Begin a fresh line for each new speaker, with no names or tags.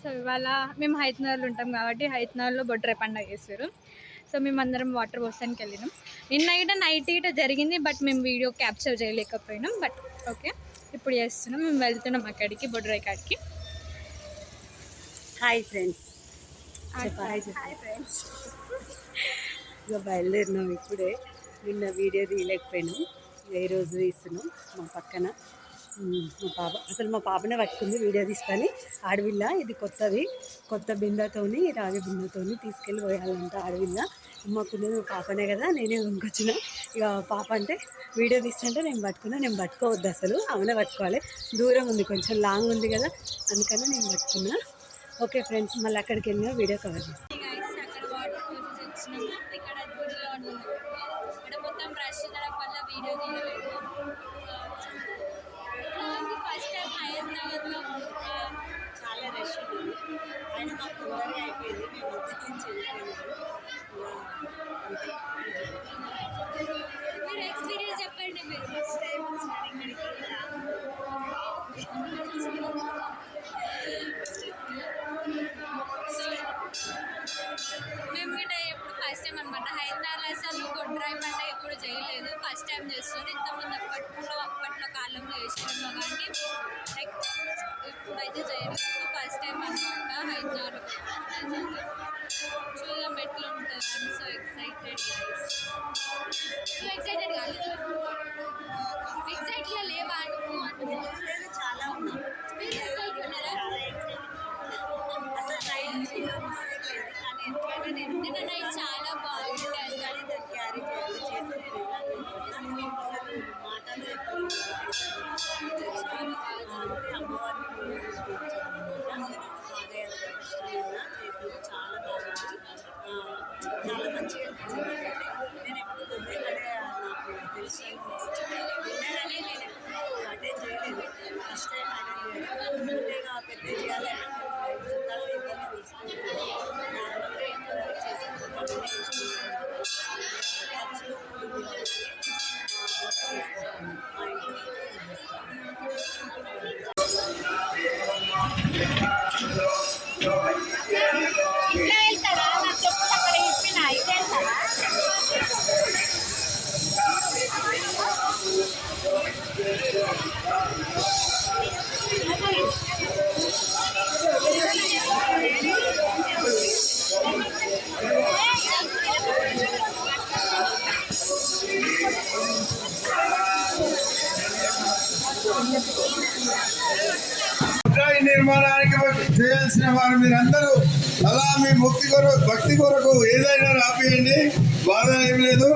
So ఇవాళ మేము హైతనగర్లో ఉంటాం కాబట్టి హైతనగర్లో బొడ్రాయి పండుగ చేస్తారు. సో మేమందరం వాటర్ పోసానికి వెళ్ళినాం. నిన్న నైట్ జరిగింది, బట్ మేము వీడియో క్యాప్చర్ చేయలేకపోయినాం. బట్ ఓకే, ఇప్పుడు చేస్తున్నాం. మేము వెళ్తున్నాం అక్కడికి, బొడ్రాయి కాడికి.
హాయ్ ఫ్రెండ్స్, ఇక బయలుదేరినాం ఇప్పుడే. నిన్న వీడియో తీయలేకపోయినాం, ఈరోజు తీస్తున్నాం. మా పక్కన మా పాపనే పట్టుకుంది వీడియో తీస్తాను. ఆడవిల్ల ఇది కొత్త బిందెతోని, రాగి బిందెతోని తీసుకెళ్ళి పోయాలంట ఆడవిల్ల. అమ్మకునే పాపనే కదా, నేనే కొనుకొచ్చిన. ఇక పాప అంటే వీడియో తీస్తుంటే నేను పట్టుకోవద్దు, అసలు ఆమెనే పట్టుకోవాలి. దూరం ఉంది, కొంచెం లాంగ్ ఉంది కదా, అందుకని నేను పట్టుకున్నా. ఓకే ఫ్రెండ్స్, మళ్ళీ అక్కడికి వెళ్ళినా వీడియో కవర్ చేస్తాను.
ఇక్కడ మొత్తం రష్ ఉండడం వల్ల వీడియో తీయలేదు. ఫస్ట్ టైం హైతనగర్లో
చాలా రష్ ఉంది. ఆయన మాకు తొందరగా అయిపోయింది, మేము మొదటి నుంచి
మీరు ఎక్స్పీరియన్స్ చెప్పండి. మీరు
ఫస్ట్ టైం ఇక్కడికి
మేము గిట్ట ఎప్పుడు ఫస్ట్ టైం అనమాట. హైదరాబాద్ అసలు బొడ్రాయి పండుగ ఎప్పుడు చేయలేదు, ఫస్ట్ టైం చేస్తుంది. ఇంతకుముందు అప్పట్లో కాలంలో చేసినాము, కానీ లైక్ ఇప్పుడైతే చేయలేదు. సో ఫస్ట్ టైం అనమాట హైదరాబాద్. చూద్దాం ఎట్లా ఉంటుంది. I'm so excited. ఎక్సైటెడ్ కాలేదు, ఎక్సైట్గా లేవా అనుకో అంటే
చాలా ఉన్నాం.
మీరు ఎక్సైట్ ఉన్నారా?
అసలు
నిన్న నైట్ చాలా బాగుంది.
అసలు క్యారీ చేయాలి చాలా బాగుంది, చాలా మంచిగా అనిపించింది. నేను ఎప్పుడు నాకు తెలిసి విన్నానని నేను ఎప్పుడు అటెండ్ చేయలేదు, ఫస్ట్ టైం అటెండ్ చేయలేదు. అంతేగా పెద్ద చేయాలని చుట్టాలు ఇబ్బంది తీసుకుంటాను. నార్మల్గా ఇంట్లో చేసుకుంటాను. ఖర్చులు మా ఇంట్లో
వెళ్తారా? నాకు చెప్పు, అక్కడ చెప్పిన అయితే వెళ్తారా?
నిర్మాణానికి చేయాల్సిన వారు మీరందరూ అలా మీ భక్తి కొరకు ఏదైనా రాపియండి, బాధ ఏం లేదు.